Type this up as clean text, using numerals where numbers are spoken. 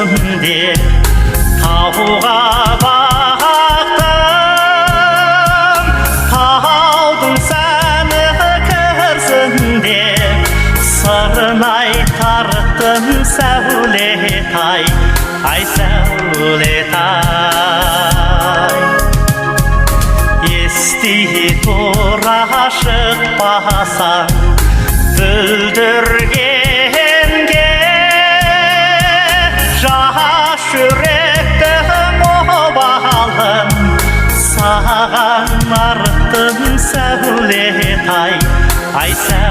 торсынде тауға бақтым, таудың сәні кірсінде сырын айтартын сәулет-ай, ай сәулет-ай. Ести тұра шықпасаң бүлдіргенге, жас жүректің обалын саған арттым сәулет-ай, ай сәулет-ай.